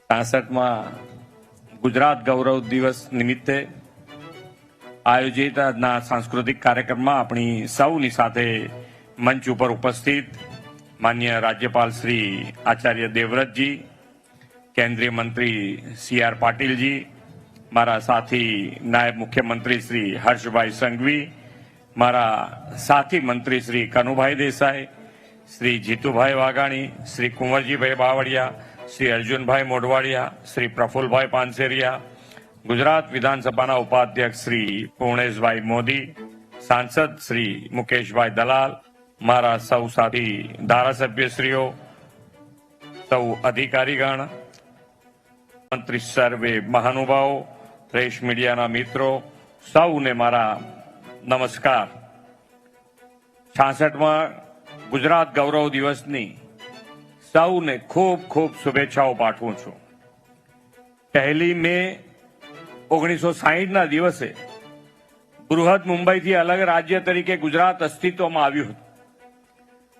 66માં ગુજરાત ગૌરવ દિવસ નિમિત્તે આયોજિત આજના સાંસ્કૃતિક કાર્યક્રમમાં આપણી સૌની સાથે મંચ ઉપર ઉપસ્થિત માન્ય રાજ્યપાલ શ્રી આચાર્ય દેવવ્રતજી, કેન્દ્રીય મંત્રી CR પાટીલજી, મારા સાથી નાયબ મુખ્યમંત્રી શ્રી હર્ષભાઈ સંઘવી, મારા સાથી મંત્રી શ્રી કનુભાઈ દેસાઈ, શ્રી જીતુભાઈ વાઘાણી, શ્રી કુંવરજીભાઈ બાવળિયા, શ્રી અર્જુનભાઈ મોઢવાડિયા, શ્રી પ્રફુલભાઈ પાનસેરિયા, ગુજરાત વિધાનસભાના ઉપાધ્યક્ષ શ્રી પૂર્ણેશભાઈ મોદી, સાંસદ શ્રી મુકેશભાઈ દલાલ, મારા સૌ સાથી ધારાસભ્યશ્રીઓ, સૌ અધિકારીગણ, મંત્રી સર્વે મહાનુભાવો, પ્રેસ મીડિયાના મિત્રો, સૌને મારા નમસ્કાર. 66માં ગુજરાત ગૌરવ દિવસની સૌને ખૂબ ખૂબ શુભેચ્છાઓ પાઠવું છું. 1 મે 1960ના દિવસે બૃહદ મુંબઈથી અલગ રાજ્ય તરીકે ગુજરાત અસ્તિત્વમાં આવ્યું હતું.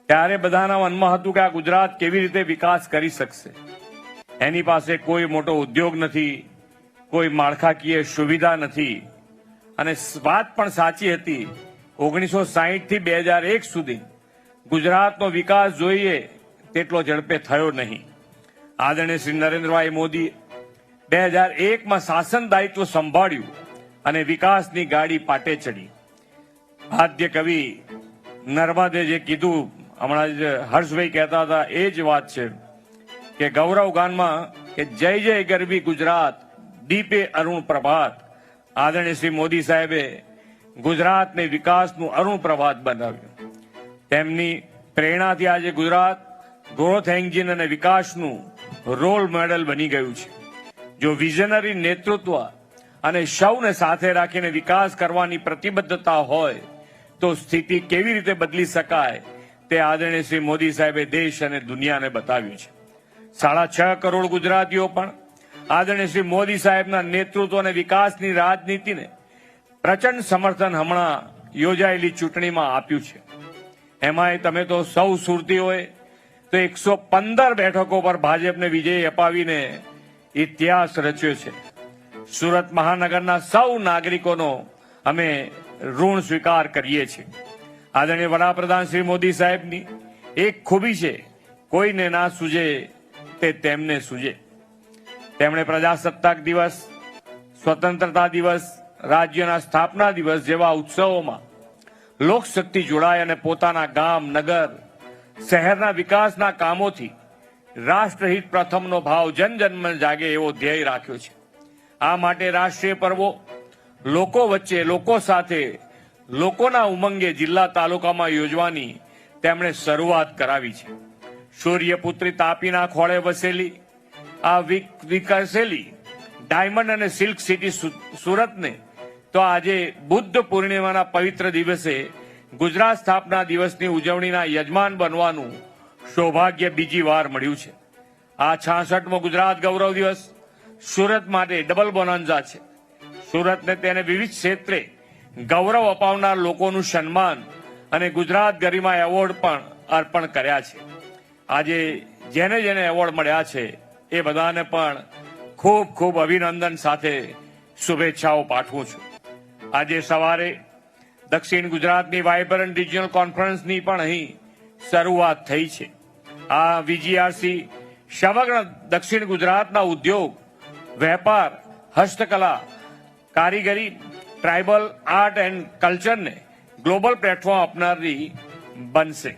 ત્યારે બધાના મનમાં હતું કે આ ગુજરાત કેવી રીતે વિકાસ કરી શકશે. એની પાસે કોઈ મોટો ઉદ્યોગ નથી, કોઈ માળખાકીય સુવિધા નથી, અને વાત પણ સાચી હતી. 1960 થી 2001 સુધી ગુજરાતનો વિકાસ જોઈએ તેટલો ઝડપે થયો નહીં. આદરણીય શ્રી નરેન્દ્રભાઈ મોદી 2001માં શાસન દાયિત્વ સંભાળ્યું અને વિકાસની ગાડી પાટે ચડી. આદ્ય કવિ નર્મદે જે કીધું, હમણાં જ હર્ષભાઈ કહેતા હતા, એ જ વાત છે કે ગૌરવ ગાનમાં કે જય જય ગરવી ગુજરાત, દીપે અરુણ પ્રભાત. આદરણીય શ્રી મોદી સાહેબે ગુજરાતને વિકાસનું અરુણ પ્રભાત બનાવ્યું. તેમની પ્રેરણાથી આજે ગુજરાત ગ્રોથ એન્જિન અને વિકાસનું રોલ મોડેલ બની ગયું છે. જો વિઝનરી નેતૃત્વ અને સૌને સાથે રાખીને વિકાસ કરવાની પ્રતિબદ્ધતા હોય તો સ્થિતિ કેવી રીતે બદલી શકાય તે આદરણીય શ્રી મોદી સાહેબે દેશ અને દુનિયાને બતાવ્યું છે. 6.5 કરોડ ગુજરાતીઓ પણ આદરણીય શ્રી મોદી સાહેબના નેતૃત્વ અને વિકાસની રાજનીતિને પ્રચંડ સમર્થન હમણાં યોજાયેલી ચૂંટણીમાં આપ્યું છે. એમાંય તમે તો સૌ સુરતીઓએ તો 115 બેઠકો પર ભાજપને વિજય અપાવીને ઇતિહાસ રચ્યો છે. સુરત મહાનગરના સૌ નાગરિકોનો અમે ઋણ સ્વીકાર કરીએ છીએ. આદરણીય વડાપ્રધાન શ્રી મોદી સાહેબની એક ખૂબી છે, કોઈને ના સૂજે તે તેમને સૂજે. તેમણે પ્રજાસત્તાક દિવસ, સ્વતંત્રતા દિવસ, રાજ્યના સ્થાપના દિવસ જેવા ઉત્સવોમાં લોકશક્તિ જોડાય અને પોતાના ગામ, નગર, શહેરના વિકાસના કામોથી રાષ્ટ્રહિત પ્રથમનો ભાવ જનજનમાં જાગે એવો ધ્યેય રાખ્યો છે. આ માટે રાષ્ટ્રીય પર્વો લોકો વચ્ચે, લોકો સાથે, લોકોના ઉમંગે જિલ્લા તાલુકામાં યોજવાની તેમણે શરૂઆત કરાવી છે. સૂર્યપુત્રી તાપીના ખોળે વસેલી આ વિકસેલી ડાયમંડ અને સિલ્ક સિટી સુરતને તો આજે બુદ્ધ પૂર્ણિમાના પવિત્ર દિવસે ગુજરાત સ્થાપના દિવસની ઉજવણીના યજમાન બનવાનું સૌભાગ્ય બીજી વાર મળ્યું છે. આ 66મો ગુજરાત ગૌરવ દિવસ સુરત માટે ડબલ બોનાન્ઝા છે. સુરતને તેને વિવિધ ક્ષેત્રે ગૌરવ અપાવનાર લોકોનું સન્માન અને ગુજરાત ગરિમા એવોર્ડ પણ અર્પણ કર્યા છે. આજે જેને જેને એવોર્ડ મળ્યા છે એ બધાને પણ ખૂબ ખૂબ અભિનંદન સાથે શુભેચ્છાઓ પાઠવું છું. આજે સવારે દક્ષિણ ગુજરાતની વાઇબ્રન્ટ રિજિયનલ કોન્ફરન્સની પણ અહીં શરૂઆત થઈ છે. આ VGRC સમગ્ર દક્ષિણ ગુજરાતના ઉદ્યોગ, વેપાર, હસ્તકલા, કારીગરી, ટ્રાઇબલ આર્ટ એન્ડ કલ્ચરને ગ્લોબલ પ્લેટફોર્મ આપનારી બનશે.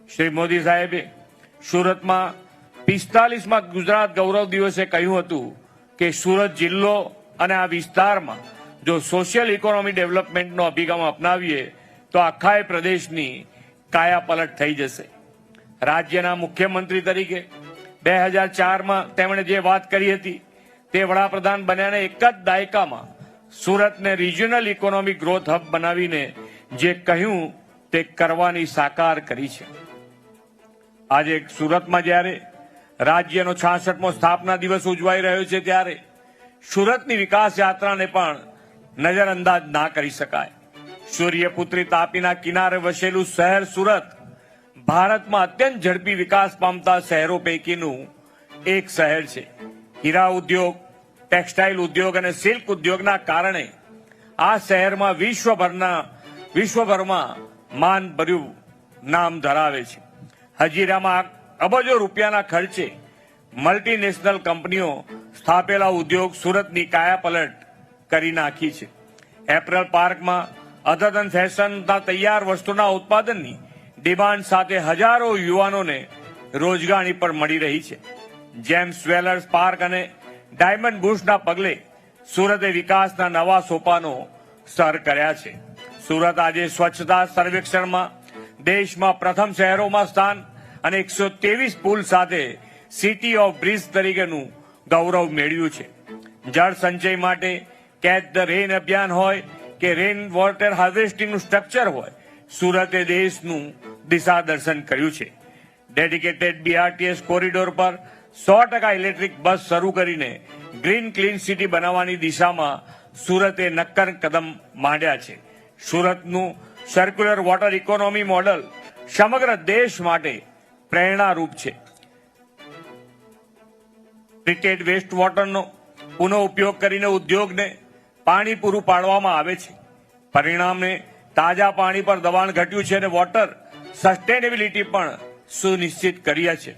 શ્રી મોદી સાહેબે સુરતમાં 45માં ગુજરાત ગૌરવ દિવસે કહ્યું હતું કે સુરત જિલ્લો અને આ વિસ્તારમાં જો સોશિયલ ઇકોનોમી ડેવલપમેન્ટનો અભિગમ અપનાવીએ તો આખા પ્રદેશની કાયાપલટ થઈ જશે. રાજ્યના મુખ્યમંત્રી તરીકે 2004માં તેમણે જે વાત કરી હતી તે વડાપ્રધાન બન્યાને એક જ દાયકામાં સુરતને રિજિયનલ ઇકોનોમિક ગ્રોથ હબ બનાવીને જે કહ્યું તે કરવાની સાકાર કરી છે. આજે સુરતમાં જ્યારે રાજ્યનો 66મો સ્થાપના દિવસ ઉજવાઈ રહ્યો છે ત્યારે સુરતની વિકાસ યાત્રાને પણ નજરઅંદાજ ના કરી શકાય. સૂર્યપુત્રી તાપીના કિનારે વસેલું શહેર સુરત ભારતમાં અત્યંત ઝડપી વિકાસ પામતા શહેરો પૈકીનું એક શહેર છે. હીરા ઉદ્યોગ, ટેક્સટાઇલ ઉદ્યોગ અને સિલ્ક ઉદ્યોગના કારણે આ શહેરમાં વિશ્વભરમાં માનભર્યું નામ ધરાવે છે. હજીરામાં અબજો રૂપિયાના ખર્ચે મલ્ટીનેશનલ કંપનીઓ સ્થાપેલા ઉદ્યોગ સુરતની કાયાપલટ કરી નાખી છે. એપરલ પાર્કમાં અદ્યતન ફેશનના તૈયાર વસ્તુના ઉત્પાદનની ડિમાન્ડ સાથે હજારો યુવાનોને રોજગારી પણ મળી રહી છે. જેમ્સ જ્વેલર્સ પાર્ક અને ડાયમંડ બુશના પગલે સુરતે વિકાસના નવા સોપાનો સર કર્યા છે. સુરત આજે સ્વચ્છતા સર્વેક્ષણમાં દેશમાં પ્રથમ શહેરોમાં સ્થાન અને 123 પુલ સાથે સિટી ઓફ બ્રિજ તરીકેનું ગૌરવ મેળવ્યું છે. જળ સંચય માટે કેચ ધ રેન અભિયાન હોય કે રેન વોટર હાર્વેસ્ટિંગનું સ્ટ્રક્ચર હોય, સુરતે દેશનું દિશા દર્શન કર્યું છે. ડેડિકેટેડ BRTS કોરિડોર પર 100% ઇલેક્ટ્રિક બસ શરૂ કરીને ગ્રીન ક્લીન સિટી બનાવવાની દિશામાં સુરતે નક્કર કદમ માંડ્યા છે. સુરતનું સર્ક્યુલર વોટર ઇકોનોમી મોડલ સમગ્ર દેશ માટે પ્રેરણારૂપ છે. ટ્રીટેડ વેસ્ટ વોટરનો પુનઃ ઉપયોગ કરીને ઉદ્યોગને પાણી પૂરું પાડવામાં આવે છે. પરિણામે તાજા પાણી પર દબાણ ઘટ્યું છે અને વોટર સસ્ટેનેબિલિટી પણ સુનિશ્ચિત કરી છે.